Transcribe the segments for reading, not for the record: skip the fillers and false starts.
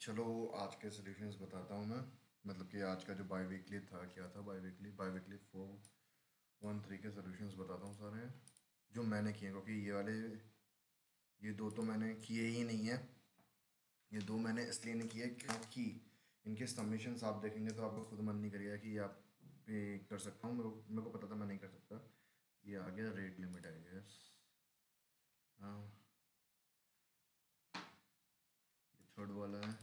चलो, आज के सॉल्यूशंस बताता हूँ मैं। मतलब कि आज का जो बाई वीकली था, क्या था बाई वीकली 413 के सॉल्यूशंस बताता हूँ सारे, जो मैंने किए, क्योंकि ये दो तो मैंने किए ही नहीं है। ये दो मैंने इसलिए नहीं किए क्योंकि इनके सबमिशंस आप देखेंगे तो आपको खुद मन नहीं करेगा कि आप पे कर सकता हूँ। मेरे को पता था मैं नहीं कर सकता। ये आ गया रेट लिमिट, आई गेस। हाँ, ये थर्ड वाला है,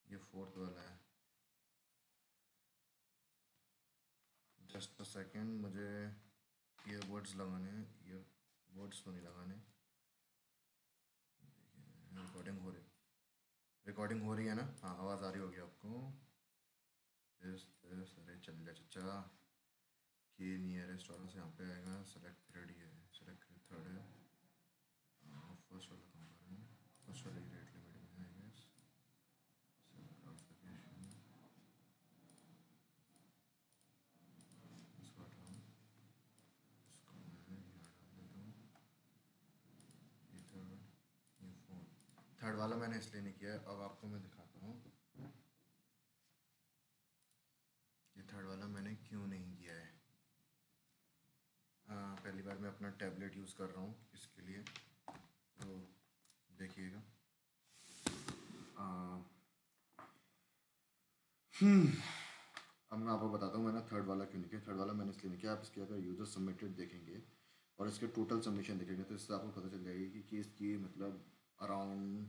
ये फोर्थ वाला है। जस्ट अ सेकेंड, मुझे ईयरबड्स लगाने हैं। ईयरबड्स तो नहीं लगाने। रिकॉर्डिंग हो रही रिकॉर्डिंग हो रही है ना? हाँ, आवाज़ आ रही होगी आपको। अरे चल जा चचा। कि नियरेस्ट वाला से यहाँ पे आएगा। सेलेक्ट थर्ड ही है, सेलेक्ट थर्ड है। फर्स्ट वाला कहाँ पर है? फर्स्ट वाला रेट लिमिट में है, आई गेस। सेलेक्ट नोटिफिकेशन, इसको हटाओ, इसको मैं यहाँ डाल देता हूँ। ये थर्ड, ये फोर्थ। थर्ड वाला मैंने इसलिए नहीं किया है, अब आपको मैं दिखाता हूँ ये थर्ड वाला मैंने क्यों नहीं किया है। पहली बार मैं अपना टैबलेट यूज़ कर रहा हूँ इसके लिए, तो देखिएगा। आ, अब मैं आपको बताता हूँ मैंने थर्ड वाला क्यों नहीं किया। थर्ड वाला मैंने इसलिए नहीं किया, आप इसके अगर यूज़र सबमिटेड देखेंगे और इसके टोटल सबमिशन देखेंगे तो इससे आपको पता चल जाएगी कि इसकी मतलब अराउंड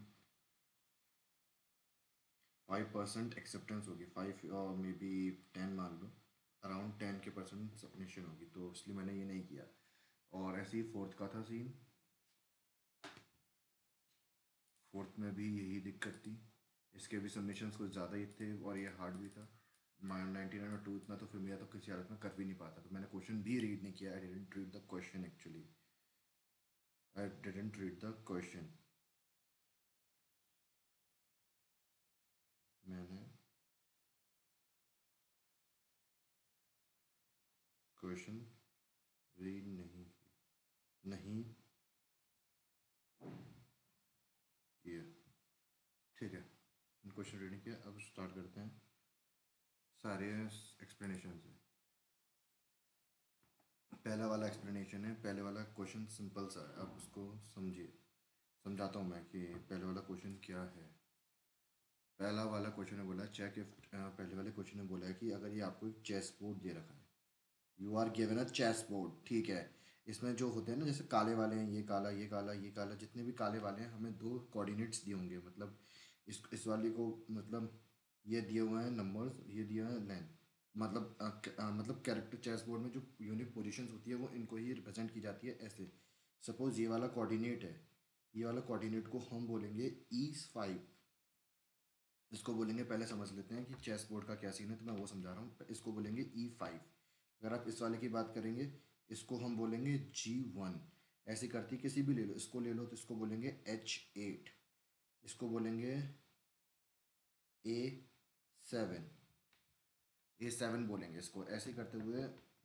5% एक्सेप्टेंस होगी। 5 और मे बी 10 मान लो। अराउंड 10% सबमिशन होगी, तो इसलिए मैंने ये नहीं किया। और ऐसे ही फोर्थ का था सीन। फोर्थ में भी यही दिक्कत थी। इसके भी सबमिशंस कुछ ज़्यादा ही थे और ये हार्ड भी था। 99 और 2 इतना तो फिर मेरा तो किसी हालत में कर भी नहीं पाता, तो मैंने क्वेश्चन भी रीड नहीं किया। I didn't read the question actually. I didn't read the question. मैंने क्वेश्चन रीड नहीं किया। ठीक है, क्वेश्चन रीड नहीं किया। अब स्टार्ट करते हैं सारे एक्सप्लेनेशन से। पहला वाला एक्सप्लेनेशन है, पहले वाला क्वेश्चन सिंपल सा है, आप उसको समझिए। समझाता हूँ मैं कि पहले वाला क्वेश्चन क्या है। पहला वाला क्वेश्चन ने बोला चेक इफ, पहले वाले क्वेश्चन ने बोला है कि अगर ये आपको एक चेस बोर्ड दे रखा है, you are given a chess board, ठीक है। इसमें जो होते हैं ना, जैसे काले वाले हैं, ये काला, ये काला, ये काला, जितने भी काले वाले हैं हमें दो कोऑर्डिनेट्स दिए होंगे। मतलब इस वाले को, मतलब ये दिए हुए हैं नंबर्स, ये दिए हुए हैं लेंथ। मतलब मतलब कैरेक्टर चेस बोर्ड में जो यूनिक पोजीशंस होती है वो इनको ही रिप्रेजेंट की जाती है ऐसे। सपोज ये वाला कोऑर्डिनेट है, ये वाला कोऑर्डिनेट को हम बोलेंगे E5। इसको बोलेंगे, पहले समझ लेते हैं कि चेस बोर्ड का क्या सीन है, तो मैं वो समझा रहा हूँ। इसको बोलेंगे E5। अगर आप इस वाले की बात करेंगे, इसको हम बोलेंगे G1। ऐसे करती किसी भी ले लो, इसको ले लो तो इसको बोलेंगे H8। इसको बोलेंगे A7। A7 बोलेंगे इसको। ऐसे करते हुए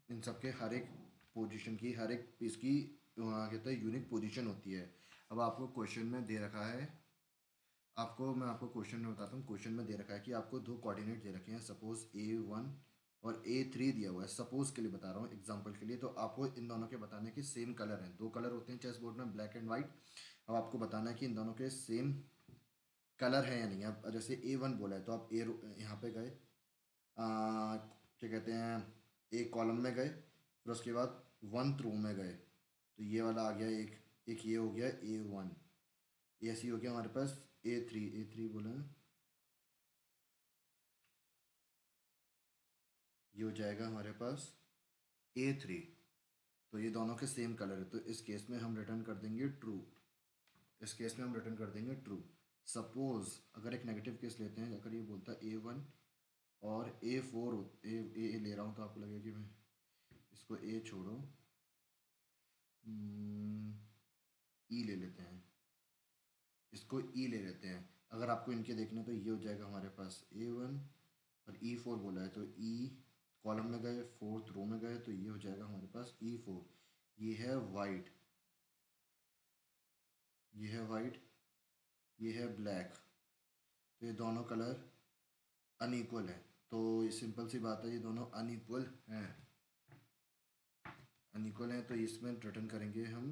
इन सब के हर एक पोजीशन की, हर एक पीस की वहाँ कहते हैं यूनिक पोजीशन होती है। अब आपको क्वेश्चन में दे रखा है, मैं आपको क्वेश्चन में बताता हूँ। क्वेश्चन में दे रखा है कि आपको दो कोऑर्डिनेट दे रखे हैं, सपोज A1 और A3 दिया हुआ है। सपोज के लिए बता रहा हूँ, एग्जांपल के लिए। तो आपको इन दोनों के बताने के सेम कलर हैं। दो कलर होते हैं चेस बोर्ड में, ब्लैक एंड वाइट। अब आपको बताना है कि इन दोनों के सेम कलर है या नहीं। अब जैसे A1 बोला है तो आप यहाँ पे गए, क्या कहते हैं, एक कॉलम में गए, फिर उसके बाद 1th रो में गए, तो ये वाला आ गया एक। एक ये हो गया A1। ऐसे ही हो गया हमारे पास A3 बोला है, ये हो जाएगा हमारे पास A3। तो ये दोनों के सेम कलर है, तो इस केस में हम रिटर्न कर देंगे ट्रू। इस केस में हम रिटर्न कर देंगे ट्रू। सपोज अगर एक नेगेटिव केस लेते हैं, अगर ये बोलता है A1 और A4, ए ले रहा हूँ तो आपको लगेगा कि मैं इसको ए छोड़ो, ई ले लेते हैं, इसको ई ले लेते हैं। अगर आपको इनके देखना तो ये हो जाएगा हमारे पास A1 और E4 बोला है, तो ई कॉलम में गए, 4th रो में गए, तो ये हो जाएगा हमारे पास E4। ये है वाइट, ये है वाइट। ये है ब्लैक, तो ये दोनों कलर अनइक्वल है। तो ये सिंपल सी बात है, ये दोनों अनइक्वल हैं, अनइक्वल हैं, तो इसमें रिटर्न करेंगे हम,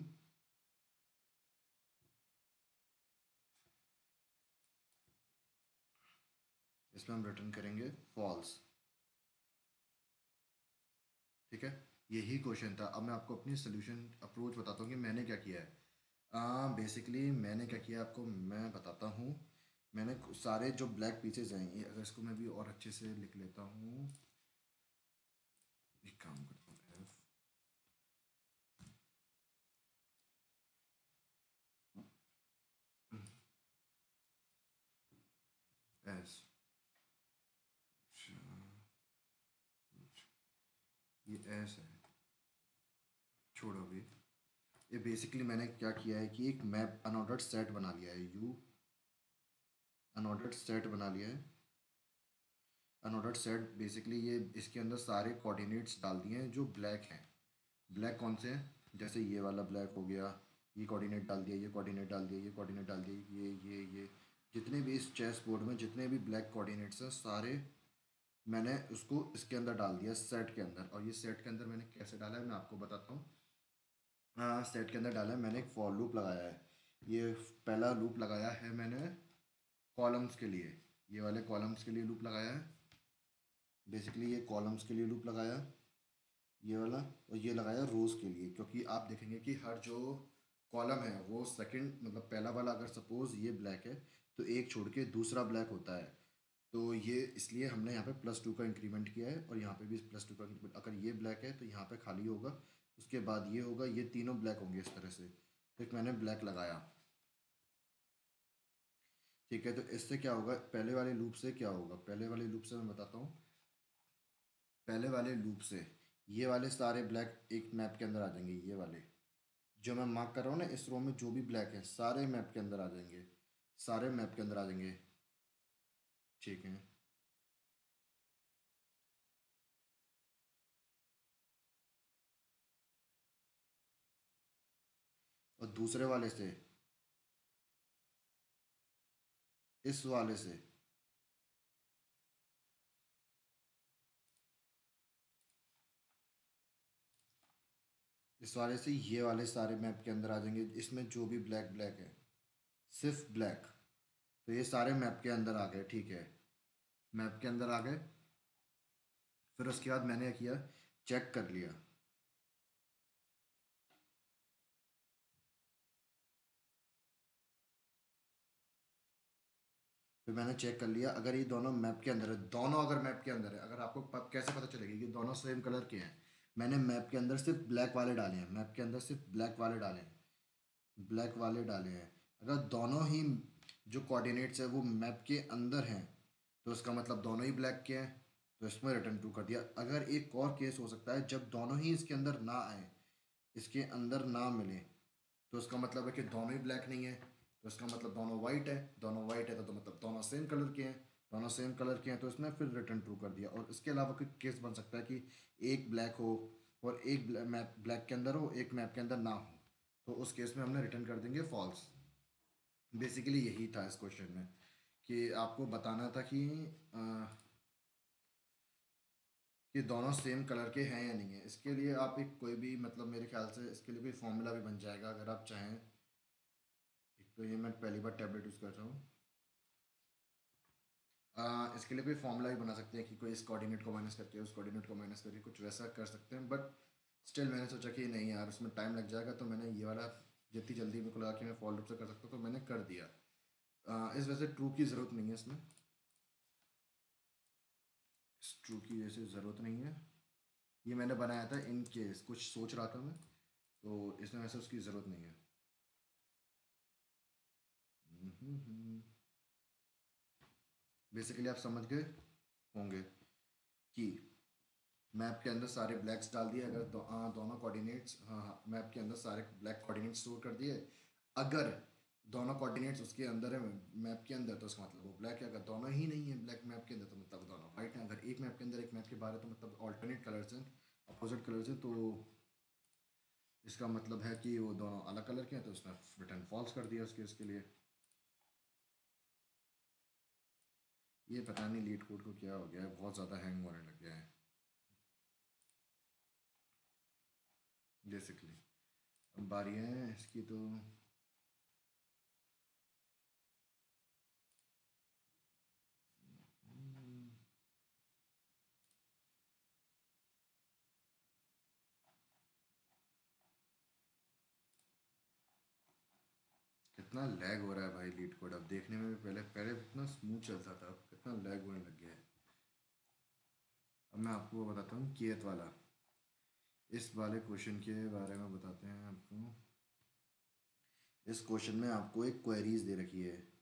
इसमें हम रिटर्न करेंगे फॉल्स। ठीक है, यही क्वेश्चन था। अब मैं आपको अपनी सोल्यूशन अप्रोच बताता हूँ कि मैंने क्या किया है। बेसिकली मैंने क्या किया आपको मैं बताता हूँ। मैंने सारे जो ब्लैक पीसेज हैं, ये अगर इसको मैं भी और अच्छे से लिख लेता हूँ, एक काम करता हूँ, एस, ये एस है, छोड़ो अभी। ये बेसिकली मैंने क्या किया है कि एक मैप अनऑर्डर्ड सेट बना लिया है, यू अनऑर्डर्ड सेट बना लिया है। अनऑर्डर्ड सेट बेसिकली ये इसके अंदर सारे कोऑर्डिनेट्स डाल दिए हैं जो ब्लैक हैं। ब्लैक कौन से हैं, जैसे ये वाला ब्लैक हो गया, ये कोऑर्डिनेट डाल दिया, ये कोऑर्डिनेट डाल दिया, ये कोऑर्डिनेट डाल दिया, ये जितने भी इस चेस बोर्ड में जितने भी ब्लैक कोऑर्डिनेट्स हैं सारे मैंने उसको इसके अंदर डाल दिया, सेट के अंदर। और ये सेट के अंदर मैंने कैसे डाला है मैं आपको बताता हूँ। हाँ, सेट के अंदर डाला है मैंने, एक फॉर लूप लगाया है। ये पहला लूप लगाया है मैंने कॉलम्स के लिए, ये वाले कॉलम्स के लिए लूप लगाया है। बेसिकली ये कॉलम्स के लिए लूप लगाया, ये वाला, और ये लगाया रोज़ के लिए, क्योंकि आप देखेंगे कि हर जो कॉलम है वो सेकंड मतलब पहला वाला अगर सपोज़ ये ब्लैक है तो एक छोड़ के दूसरा ब्लैक होता है। तो ये इसलिए हमने यहाँ पे +2 का इंक्रीमेंट किया है, और यहाँ पे भी +2 का इंक्रीमेंट। अगर ये ब्लैक है तो यहाँ पे खाली होगा, उसके बाद ये होगा, ये तीनों ब्लैक होंगे इस तरह से। तो एक मैंने ब्लैक लगाया। ठीक है, तो इससे क्या होगा, पहले वाले लूप से क्या होगा, पहले वाले लूप से मैं बताता हूँ। पहले वाले लूप से ये वाले सारे ब्लैक एक मैप के अंदर आ जाएंगे, ये वाले जो मैं मार्क कर रहा हूँ ना इस रो में, जो भी ब्लैक है सारे मैप के अंदर आ जाएंगे, सारे मैप के अंदर आ जाएंगे। ठीक है, और दूसरे वाले से, इस वाले से, इस वाले से ये वाले सारे मैप के अंदर आ जाएंगे, इसमें जो भी ब्लैक ब्लैक है, सिर्फ ब्लैक। तो ये सारे मैप के अंदर आ गए। ठीक है, मैप के अंदर आ गए। फिर उसके बाद मैंने क्या किया, चेक कर लिया। फिर मैंने चेक कर लिया, अगर ये दोनों मैप के अंदर है, दोनों अगर मैप के अंदर है, अगर आपको कैसे पता चलेगा कि दोनों सेम कलर के हैं। मैंने मैप के अंदर सिर्फ ब्लैक वाले डाले हैं, मैप के अंदर सिर्फ ब्लैक वाले डाले हैं, ब्लैक वाले डाले हैं। अगर दोनों ही जो कोऑर्डिनेट्स है वो मैप के अंदर हैं, तो इसका मतलब दोनों ही ब्लैक के हैं, तो इसमें रिटर्न ट्रू कर दिया। अगर एक और केस हो सकता है जब दोनों ही इसके अंदर ना आए, इसके अंदर ना मिले, तो इसका मतलब है कि दोनों ही ब्लैक नहीं है, तो इसका मतलब दोनों वाइट है, दोनों वाइट है तो मतलब दोनों सेम कलर के हैं, दोनों सेम कलर के हैं, तो इसने फिर रिटर्न ट्रू कर दिया। और इसके अलावा कोई केस बन सकता है कि एक ब्लैक हो और एक मैप ब्लैक के अंदर हो, एक मैप के अंदर ना हो, तो उस केस में हमने रिटर्न कर देंगे फॉल्स। बेसिकली यही था इस क्वेश्चन में, कि आपको बताना था कि दोनों सेम कलर के हैं या नहीं है। इसके लिए आप एक कोई भी मतलब मेरे ख्याल से इसके लिए कोई फॉर्मूला भी बन जाएगा अगर आप चाहें। एक तो ये मैं पहली बार टैबलेट यूज़ कर रहा हूँ। इसके लिए कोई फॉर्मूला भी बना सकते हैं कि कोई इस कोऑर्डिनेट को माइनस करके उस कोऑर्डिनेट को माइनस करके कुछ वैसा कर सकते हैं, बट स्टिल मैंने सोचा कि नहीं यार उसमें टाइम लग जाएगा, तो मैंने ये वाला जितनी जल्दी मेरे को लगा कि मैं फॉल लूप से कर सकता हूँ तो मैंने कर दिया। इस वजह से ट्रू की ज़रूरत नहीं है इसमें, इस ट्रू की जैसे ज़रूरत नहीं है। ये मैंने बनाया था इन केस कुछ सोच रहा था मैं, तो इसमें वैसे उसकी ज़रूरत नहीं है। बेसिकली आप समझ गए होंगे कि मैप के अंदर सारे ब्लैक्स डाल दिए, अगर दोनों कोऑर्डिनेट्स, हाँ मैप के अंदर सारे ब्लैक कोऑर्डिनेट्स स्टोर कर दिए। अगर दोनों कोऑर्डिनेट्स उसके अंदर है मैप के अंदर, तो उसका मतलब वो ब्लैक है। अगर दोनों ही नहीं है ब्लैक मैप के अंदर तो मतलब दोनों वाइट हैं। अगर एक मैप के अंदर एक मैप के बाहर है तो मतलब ऑल्टरनेट कलर्स हैं, अपोजिट कलर्स हैं, तो इसका मतलब है कि वो दोनों अलग कलर के हैं, तो उसने रिटर्न फॉल्स कर दिया उसके लिए। ये पता नहीं लीड कोड को क्या हो गया है, बहुत ज़्यादा हैंग होने लग गया है बेसिकली। अब बारी है इसकी तो। कितना लैग हो रहा है भाई लीड कोड, अब देखने में भी पहले पहले कितना स्मूथ चलता था, अब कितना लैग होने लग गया है। अब मैं आपको वो बताता हूँ केत वाला, इस वाले क्वेश्चन के बारे में बताते हैं आपको। इस क्वेश्चन में आपको एक क्वेरीज दे रखी है।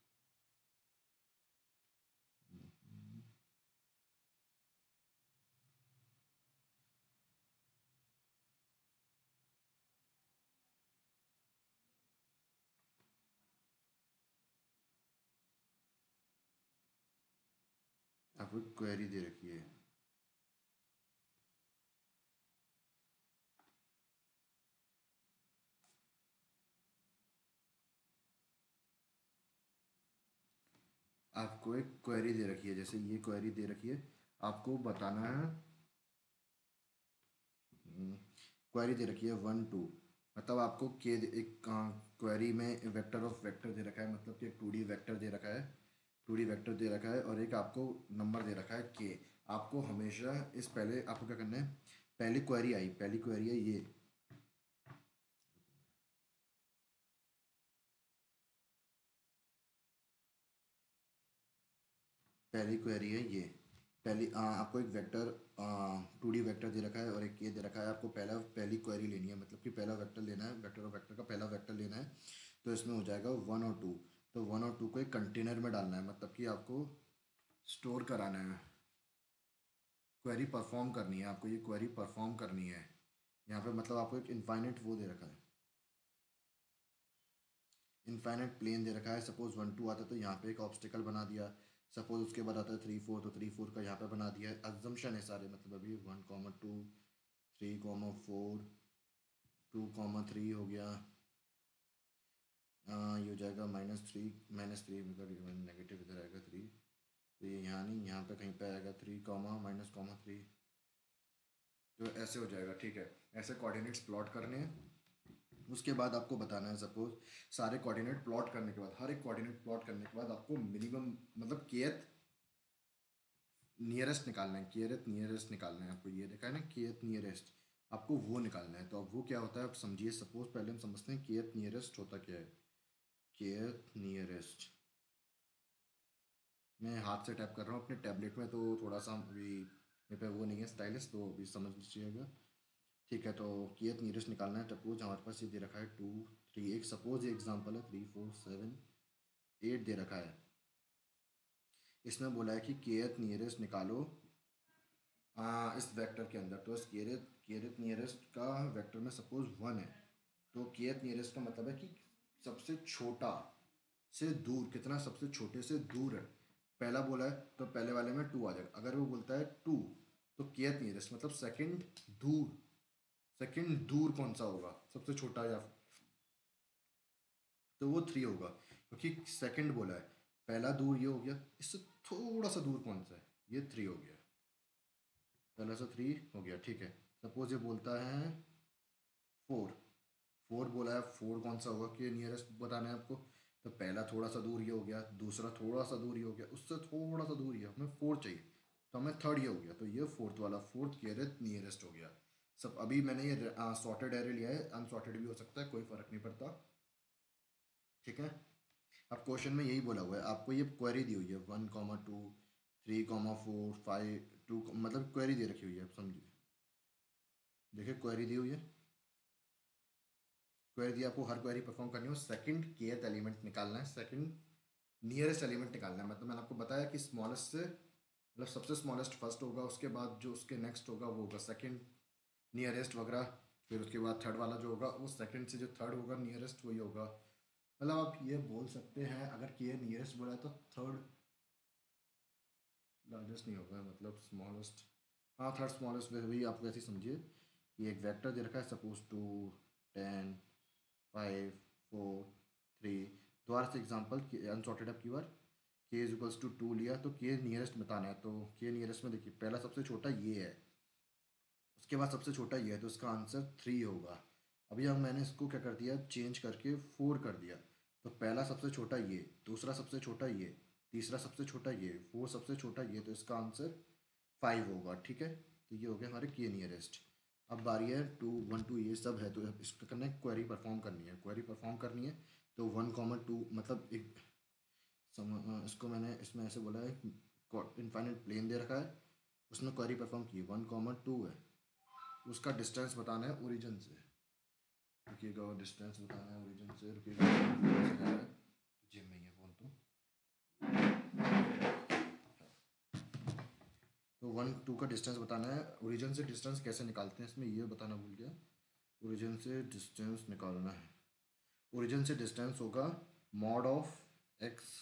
आपको एक क्वेरी दे रखी है। आपको एक क्वेरी दे रखी है, जैसे ये क्वेरी दे रखी है, आपको बताना है। क्वेरी दे रखी है 1 2, मतलब आपको के एक क्वेरी में वेक्टर ऑफ वेक्टर दे रखा है, मतलब कि एक 2D वेक्टर दे रखा है, 2D वेक्टर दे रखा है, और एक आपको नंबर दे रखा है के। आपको हमेशा इस पहले आपको क्या करना है, पहली क्वेरी है ये। पहली क्वेरी है ये। आपको एक वेक्टर 2D वेक्टर दे रखा है और एक ये दे रखा है, आपको पहली क्वेरी लेनी है, मतलब कि पहला वेक्टर लेना है, वेक्टर और वेक्टर का पहला वेक्टर लेना है। तो इसमें हो जाएगा 1 और 2। तो 1 और 2 को एक कंटेनर में डालना है, मतलब कि आपको स्टोर कराना है, क्वेरी परफॉर्म करनी है, आपको ये क्वेरी परफॉर्म करनी है। यहाँ पे मतलब आपको एक इनफाइनाइट वो दे रखा है, इनफाइनाइट प्लेन दे रखा है। सपोज 1 2 आता है तो यहाँ पे एक ऑब्स्टिकल बना दिया। सपोज उसके बाद आता है 3 4, तो 3 4 का यहाँ पे बना दिया है। अजम्पशन है सारे, मतलब अभी 1 2 3 4, 2 3 हो गया। ये हो जाएगा -3 नेगेटिव इधर आएगा 3, तो ये यहाँ नहीं, यहाँ पे कहीं पे आएगा 3 - -3। तो ऐसे हो जाएगा, ठीक है। ऐसे कोऑर्डिनेट्स प्लॉट करने हैं। उसके बाद आपको बताना है, सपोज सारे कोऑर्डिनेट प्लॉट करने के बाद, हर एक कोऑर्डिनेट प्लॉट करने के बाद आपको मिनिमम, मतलब केथ नियरेस्ट निकालना है, केथ नियरेस्ट निकालना है आपको। ये देखा है ना केथ नियरेस्ट, आपको वो निकालना है। तो अब वो क्या होता है आप समझिए। सपोज पहले हम समझते हैं केथ नियरेस्ट होता क्या है। केथ नियरेस्ट, मैं हाथ से टाइप कर रहा हूँ अपने टैबलेट में, तो थोड़ा सा अभी मेरे पे वो नहीं है स्टाइलिस, तो अभी समझ लीजिएगा। ठीक है, तो केथ नियरेस्ट निकालना है। सपोज हमारे पास ये दे रखा है 2 3, एक सपोज ये एग्जांपल है 3 4 7 8 दे रखा है। इसमें बोला है कि केथ नियरेस्ट निकालो इस वेक्टर के अंदर। तो इस केथ केथ नियरेस्ट का वेक्टर में सपोज 1 है, तो केथ नियरेस्ट का मतलब है कि सबसे छोटा से दूर कितना, सबसे छोटे से दूर है। पहला बोला है तो पहले वाले में 2 आ जाएगा। अगर वो बोलता है 2, तो केथ नियरेस्ट मतलब दूर सेकंड दूर कौन सा होगा सबसे छोटा, या तो वो 3 होगा, क्योंकि सेकंड बोला है। पहला दूर ये हो गया, इससे थोड़ा सा दूर कौन सा है, ये 3 हो गया। पहला सा 3 हो गया, ठीक है। सपोज ये बोलता है 4, 4 बोला है, 4 कौन सा होगा कि नियरेस्ट बताना है आपको। तो पहला थोड़ा सा दूर ये हो गया, दूसरा थोड़ा सा दूर ये हो गया, उससे थोड़ा सा दूर ये, हमें 4 चाहिए, तो हमें थर्ड ये हो गया। तो ये फोर्थ वाला, फोर्थ नियरेस्ट हो गया। सब अभी मैंने ये सॉर्टेड एरे लिया है, अनसॉर्टेड भी हो सकता है, कोई फ़र्क नहीं पड़ता। ठीक है। अब क्वेश्चन में यही बोला हुआ है, आपको ये क्वेरी दी हुई है 1 2 3 4 5 2, मतलब क्वेरी दे रखी हुई है, आप समझिए। देखिए क्वेरी दी हुई है, क्वेरी दी, आपको हर क्वेरी परफॉर्म करनी हो। सेकंड केथ एलिमेंट निकालना है, सेकंड नियरेस्ट एलिमेंट निकालना है। मतलब मैंने आपको बताया कि स्मॉलेस्ट से, मतलब सबसे स्मॉलेस्ट फर्स्ट होगा, उसके बाद जो उसके नेक्स्ट होगा वो होगा सेकंड नियरेस्ट वगैरह। फिर उसके बाद थर्ड वाला जो होगा वो सेकंड से जो थर्ड होगा नियरेस्ट वही होगा। मतलब आप ये बोल सकते हैं, अगर के नियरेस्ट बोला है तो थर्ड लार्जेस्ट नहीं होगा, मतलब स्मॉलेस्ट। हाँ, थर्ड स्मॉलेस्ट, वही आप वैसे ही समझिए कि एक वेक्टर दे रखा है, सपोज 2 10 5 4 3। दोबारा से एग्जाम्पल अनसॉर्टेड अब की बार, k इज इक्वल्स टू 2 लिया, तो k नियरेस्ट बताना है, तो k नियरेस्ट में देखिए पहला सबसे छोटा ये है, उसके बाद सबसे छोटा ये है, तो इसका आंसर 3 होगा। अभी अब मैंने इसको क्या कर दिया, चेंज करके 4 कर दिया, तो पहला सबसे छोटा ये, दूसरा सबसे छोटा ये, तीसरा सबसे छोटा ये, फोर सबसे छोटा ये, तो इसका आंसर 5 होगा। ठीक है, तो ये हो गया हमारे के नियरेस्ट। अब बारी है 2 1 2 ये सब है, तो इसको करना है, क्वेरी परफॉर्म करनी है, क्वेरी परफॉर्म करनी है। तो 1, 2 मतलब एक इसको मैंने इसमें ऐसे बोला है, इनफाइनाइट प्लेन दे रखा है, उसमें क्वेरी परफॉर्म की 1, 2 है, उसका डिस्टेंस बताना है ओरिजिन से। रुकिएगा, और डिस्टेंस बताना है ओरिजिन से, रुकिएगा, जिम में ये बोल तो 1, 2 का डिस्टेंस बताना है। ओरिजिन से डिस्टेंस कैसे निकालते हैं, इसमें ये बताना भूल गया, ओरिजिन से डिस्टेंस निकालना है। ओरिजिन से डिस्टेंस होगा mod of X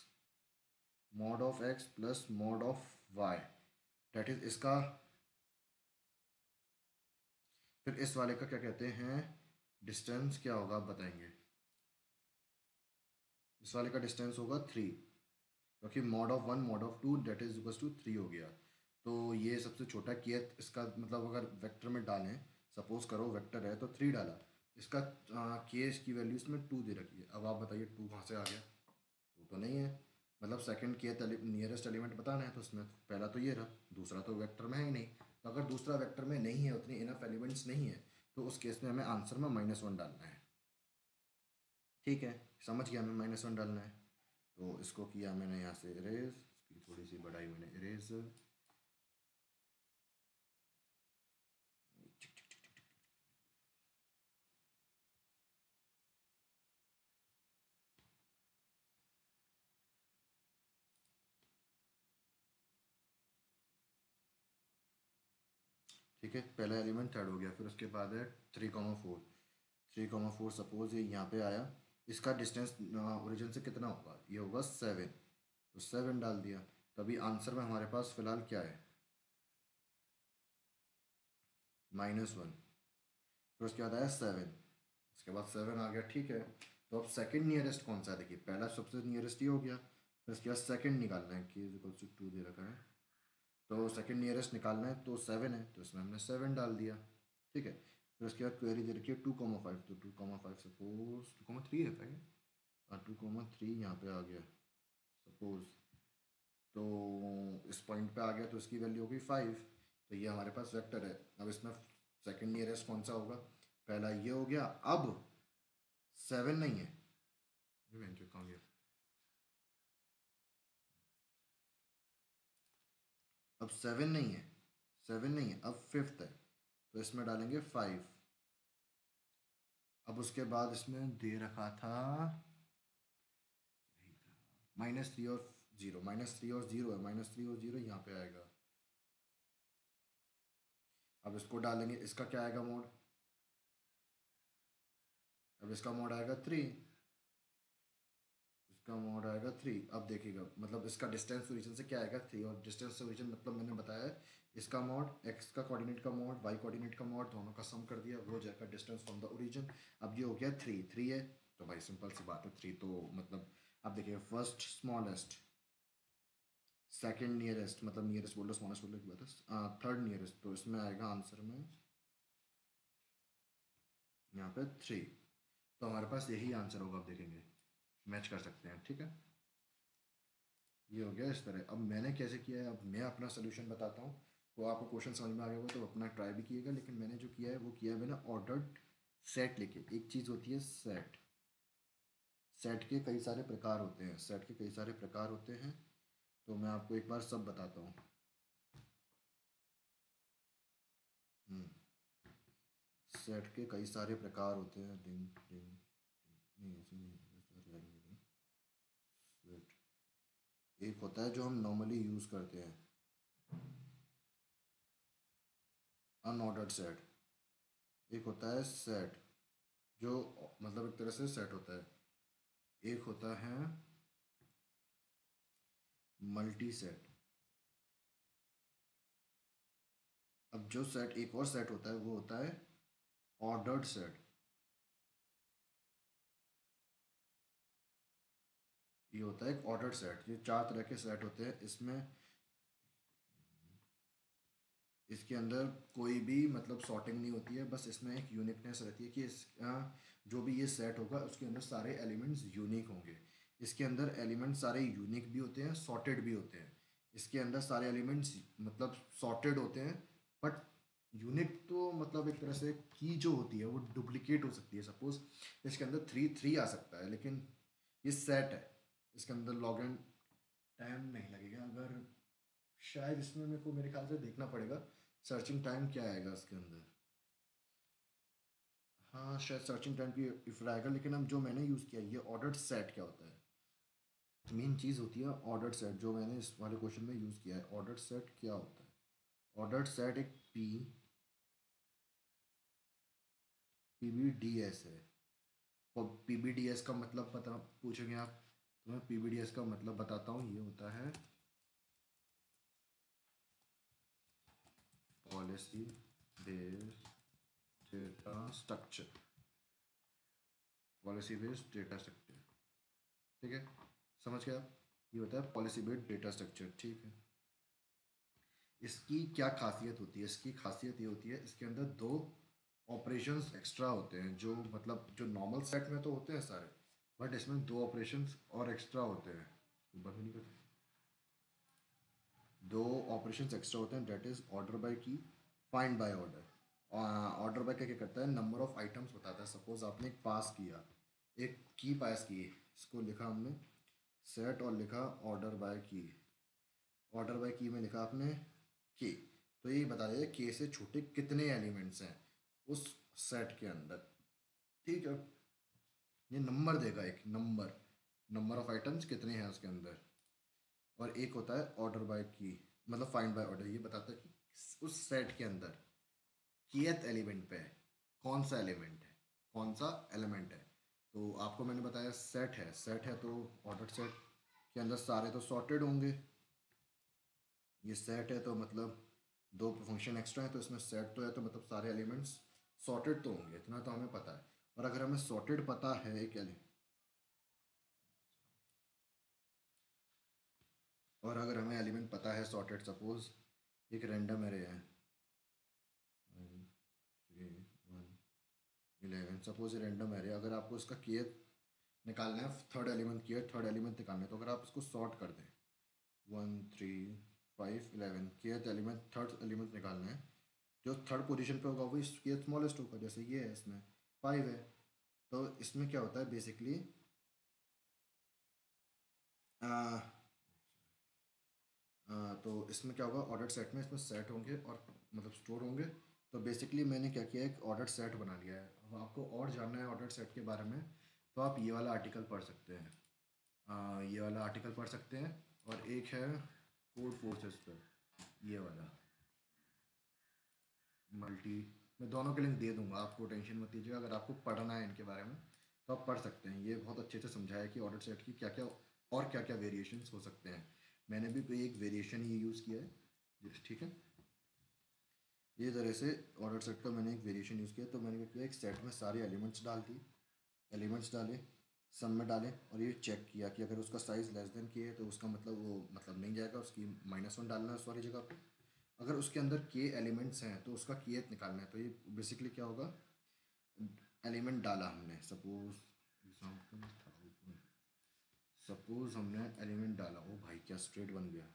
plus mod of Y, that is इसका, फिर इस वाले का क्या कहते हैं, डिस्टेंस क्या होगा आप बताएंगे। इस वाले का डिस्टेंस होगा 3, क्योंकि mod of 1 mod of 2 that is equal to 3 हो गया। तो ये सबसे छोटा केथ, इसका मतलब अगर वेक्टर में डालें, सपोज करो वेक्टर है तो 3 डाला, इसका के की वैल्यू इसमें 2 दे रखी है। अब आप बताइए 2 कहाँ से आ गया, 2 तो नहीं है, मतलब सेकंड केथ नियरेस्ट एलिमेंट बताना है, तो उसमें पहला तो ये रहा, दूसरा तो वेक्टर में है ही नहीं। तो अगर दूसरा वेक्टर में नहीं है, उतनी इनफ एलिमेंट्स नहीं है, तो उस केस में हमें आंसर में -1 डालना है। ठीक है, समझ गया, हमें -1 डालना है। तो इसको किया मैंने यहाँ से इरेज, इसकी थोड़ी सी बढ़ाई मैंने इरेज। ठीक है, पहला एलिमेंट थर्ड हो गया, फिर उसके बाद है 3, 4, 3, 4 सपोज ये यहाँ पे आया, इसका डिस्टेंस ओरिजिन से कितना होगा, ये होगा 7, तो 7 डाल दिया। तभी आंसर में हमारे पास फिलहाल क्या है, -1, फिर उसके बाद आया 7, उसके बाद 7 आ गया। ठीक है, तो अब सेकंड नियरेस्ट कौन सा है, देखिए पहला सबसे नियरेस्ट ही हो गया, फिर उसके बाद सेकंड निकालना है, कि इक्वल टू 2 दे रखा है, तो सेकंड नियरेस्ट निकालना है, तो 7 है, तो इसमें हमने 7 डाल दिया। ठीक है, फिर उसके बाद क्वेरी दे रखी है 2, 5, तो 2, 5 सपोज 2, 3 है क्या, और 2, 3 यहाँ पे आ गया सपोज, तो इस पॉइंट पे आ गया, तो इसकी वैल्यू होगी 5, तो ये हमारे पास वेक्टर है। अब इसमें सेकंड नियरेस्ट कौन सा होगा, पहला ये हो गया, अब 7 नहीं है, ये कहाँ गया, अब 7 नहीं है, 7 नहीं है, अब फिफ्थ है, तो इसमें डालेंगे 5। अब उसके बाद इसमें दे रखा था -3 और 0, -3 और 0 है, -3 और 0 यहाँ पे आएगा। अब इसको डालेंगे, इसका क्या आएगा मोड, अब इसका मोड आएगा 3, इसका मोड आएगा 3। अब देखिएगा, मतलब इसका डिस्टेंस ओरिजिन से क्या आएगा 3, और डिस्टेंस ओरिजिन मतलब मैंने बताया है, इसका मोड एक्स का कोऑर्डिनेट का मोड, वाई कोऑर्डिनेट का मोड, दोनों का सम कर दिया, वो हो जाएगा डिस्टेंस फ्रॉम द ओरिजिन। अब ये हो गया 3 है, तो भाई सिंपल सी बात है 3, तो मतलब अब देखिए फर्स्ट स्मॉलेस्ट, सेकंड नियरेस्ट, मतलब नियरेस्ट बोल लो स्मॉलेस्ट बोल लो की बात है, थर्ड नियरेस्ट, तो इसमें आएगा आंसर में यहाँ पे 3, तो हमारे पास यही आंसर होगा। आप देखेंगे मैच कर सकते हैं। ठीक है, ये हो गया इस तरह। अब मैंने कैसे किया है, अब मैं अपना सोल्यूशन बताता हूँ, वो आपको क्वेश्चन समझ में आ गया होगा तो अपना ट्राई भी किएगा, लेकिन मैंने जो किया है वो किया है मैंने ऑर्डर्ड सेट लेके। एक चीज़ होती है सेट, सेट के कई सारे प्रकार होते हैं, सेट के कई सारे प्रकार होते हैं, तो मैं आपको एक बार सब बताता हूँ। सेट के कई सारे प्रकार होते हैं, डिन डिन नहीं ऐसे नहीं, ऐसे आएंगे नहीं। सेट एक होता है जो हम नॉर्मली यूज़ करते हैं, अनऑर्डर्ड सेट। एक होता है सेट जो मतलब एक तरह से सेट होता है, एक होता है मल्टी सेट। अब जो सेट एक और सेट होता है वो होता है ऑर्डर्ड सेट। ये होता है एक ऑर्डर सेट। ये चार तरह के सेट होते हैं इसमें। इसके अंदर कोई भी मतलब सॉर्टिंग नहीं होती है, बस इसमें एक यूनिकनेस रहती है कि जो भी ये सेट होगा उसके अंदर सारे एलिमेंट्स यूनिक होंगे। इसके अंदर एलिमेंट्स सारे यूनिक भी होते हैं, सॉर्टेड भी होते हैं। इसके अंदर सारे एलिमेंट्स मतलब सॉर्टेड होते हैं, बट यूनिक तो मतलब एक तरह से की जो होती है वो डुप्लीकेट हो सकती है। सपोज इसके अंदर थ्री थ्री आ सकता है, लेकिन ये सेट है, इसके अंदर लॉग एन टाइम नहीं लगेगा। अगर शायद इसमें मेरे को मेरे ख्याल से देखना पड़ेगा सर्चिंग टाइम क्या आएगा इसके अंदर। हाँ शायद सर्चिंग टाइम की इफ आएगा, लेकिन अब जो मैंने यूज़ किया ये ऑर्डर्ड सेट क्या होता है। मेन चीज़ होती है ऑर्डर्ड सेट, जो मैंने इस वाले क्वेश्चन में यूज़ किया है। ऑर्डर्ड सेट क्या होता है? ऑर्डर्ड सेट एक पी बी डी एस है। और पी बी डी एस का मतलब पता पूछेंगे आप, तो मैं पी बी डी एस का मतलब बताता हूँ। ये होता है policy based data structure. Policy based data structure, ठीक है, समझ गए आप? ये होता है पॉलिसी बेस्ड डेटा स्ट्रक्चर, ठीक है। इसकी क्या खासियत होती है? इसकी खासियत ये होती है इसके अंदर दो ऑपरेशंस एक्स्ट्रा होते हैं, जो मतलब जो नॉर्मल सेट में तो होते हैं सारे, बट इसमें दो ऑपरेशंस और एक्स्ट्रा होते हैं। बंद नहीं करते, दो ऑपरेशंस एक्स्ट्रा होते हैं, डेट इज ऑर्डर बाय की, find by order. Order by क्या क्या करता है? नंबर ऑफ आइटम्स बताता है। सपोज आपने एक पास किया, एक की पास की, इसको लिखा हमने सेट और लिखा ऑर्डर बाय की। ऑर्डर बाय की में लिखा आपने के, तो ये बता देगा के से छोटे कितने एलिमेंट्स हैं उस सेट के अंदर, ठीक है। ये नंबर देगा, एक नंबर, नंबर ऑफ आइटम्स कितने हैं उसके अंदर। और एक होता है ऑर्डर बाय की, मतलब फाइंड बाय ऑर्डर, ये बताता है कि उस सेट के अंदर kth एलिमेंट पे है, कौन सा एलिमेंट है, कौन सा एलिमेंट है। तो आपको मैंने बताया सेट है, सेट है तो ऑर्डर सेट के अंदर सारे तो सॉर्टेड होंगे। ये सेट है तो मतलब दो फंक्शन एक्स्ट्रा है, तो इसमें सेट तो है तो मतलब सारे एलिमेंट्स सॉर्टेड तो होंगे, इतना तो हमें पता है। और अगर हमें सॉर्टेड पता है एक और अगर हमें एलिमेंट पता है सॉर्टेड, सपोज एक रैंडम एरे है 3 1 11, सपोज ये रैंडम एरे, अगर आपको इसका केथ निकालना है, third element kth, third element निकालना है, तो अगर आप इसको सॉर्ट कर दें 1 3 5 11, केथ एलिमेंट थर्ड एलिमेंट निकालना है, जो थर्ड पोजीशन पे होगा वो इसके स्मॉलेस्ट होगा, जैसे ये है इसमें 5 है। तो इसमें क्या होता है बेसिकली, तो इसमें क्या होगा, ऑर्डर सेट में इसमें सेट होंगे और मतलब स्टोर होंगे। तो बेसिकली मैंने क्या किया है, एक ऑर्डर सेट बना लिया है। अब आपको और जानना है ऑर्डर सेट के बारे में, तो आप ये वाला आर्टिकल पढ़ सकते हैं। ये वाला आर्टिकल पढ़ सकते हैं। और एक है कोड फोर्सेस पर, ये वाला मल्टी, मैं दोनों के लिंक दे दूंगा, आपको टेंशन मत लीजिएगा। अगर आपको पढ़ना है इनके बारे में तो आप पढ़ सकते हैं। ये बहुत अच्छे से समझाया है कि ऑर्डर सेट की क्या क्या और क्या क्या वेरिएशंस हो सकते हैं। मैंने भी कोई एक वेरिएशन ही यूज़ किया है, ठीक है। ये तरह से ऑर्डर सेट का मैंने एक वेरिएशन यूज़ किया। तो मैंने क्या किया, एक सेट में सारे एलिमेंट्स डाल दिए, एलिमेंट्स डाले, सम में डाले, और ये चेक किया कि अगर उसका साइज़ लेस देन के है तो उसका मतलब वो मतलब नहीं जाएगा, उसकी -1 डालना है उस वाली जगह पे। अगर उसके अंदर के एलिमेंट्स हैं तो उसका केथ निकालना है। तो ये बेसिकली क्या होगा, एलिमेंट डाला हमने, सपोज एग्जाम्पल सपोज हमने एलिमेंट डाला, ओ भाई क्या स्ट्रेट बन गया,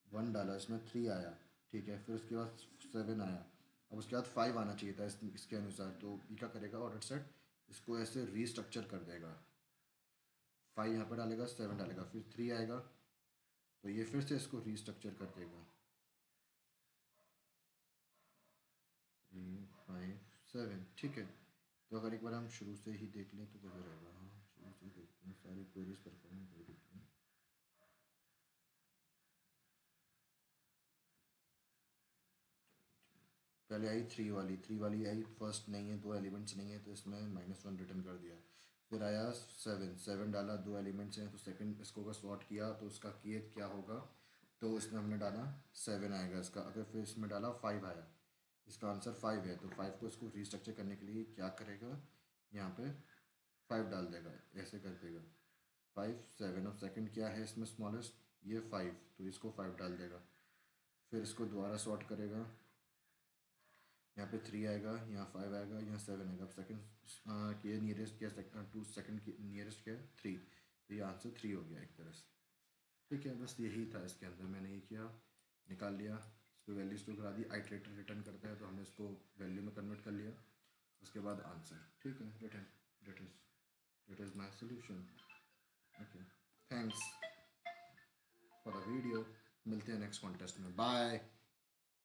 1 डाला, इसमें 3 आया, ठीक है। फिर उसके बाद 7 आया, अब उसके बाद 5 आना चाहिए था इसके अनुसार। तो ये क्या करेगा ऑर्डर सेट, इसको ऐसे रीस्ट्रक्चर कर देगा। 5 यहाँ पर डालेगा, 7 डालेगा, फिर 3 आएगा, तो ये फिर से इसको रीस्ट्रक्चर कर देगा। 3 5 7, ठीक है। तो अगर एक बार हम शुरू से ही देख लें तो कैसा रहेगा, हाँ शुरू से ही देखते हैं, सारी क्वेरीज परफॉर्म कर देते हैं। पहले आई 3 वाली आई फर्स्ट नहीं है, दो एलिमेंट्स नहीं है तो इसमें -1 रिटर्न कर दिया। फिर आया 7 डाला, दो एलिमेंट्स हैं तो सेकंड इसको अगर सॉर्ट किया तो उसका केथ क्या होगा, तो इसमें हमने डाला 7 आएगा इसका। अगर फिर इसमें डाला 5 आया, इसका आंसर 5 है, तो 5 को इसको रीस्ट्रक्चर करने के लिए क्या करेगा, यहाँ पे 5 डाल देगा, ऐसे कर देगा। 5 7। अब सेकंड क्या है इसमें स्मॉलेस्ट, ये 5, तो इसको 5 डाल देगा। फिर इसको दोबारा सॉर्ट करेगा, यहाँ पे 3 आएगा, यहाँ 5 आएगा, यहाँ 7 आएगा। अब सेकंड ये नियरेस्ट क्या, सेकंड टू सेकंड की नियरेस्ट क्या है 3, तो ये आंसर 3 हो गया एक तरह से। ठीक है, बस यही था इसके अंदर। मैंने ये किया, निकाल लिया, इसको वैल्यू स्टोर करा दी। आइटरेटर रिटर्न करता है तो हमने इसको वैल्यू में कन्वर्ट कर लिया, उसके बाद आंसर। ठीक है, return that is my solution. Okay, thanks for the video. मिलते हैं नेक्स्ट कॉन्टेस्ट में। बाय।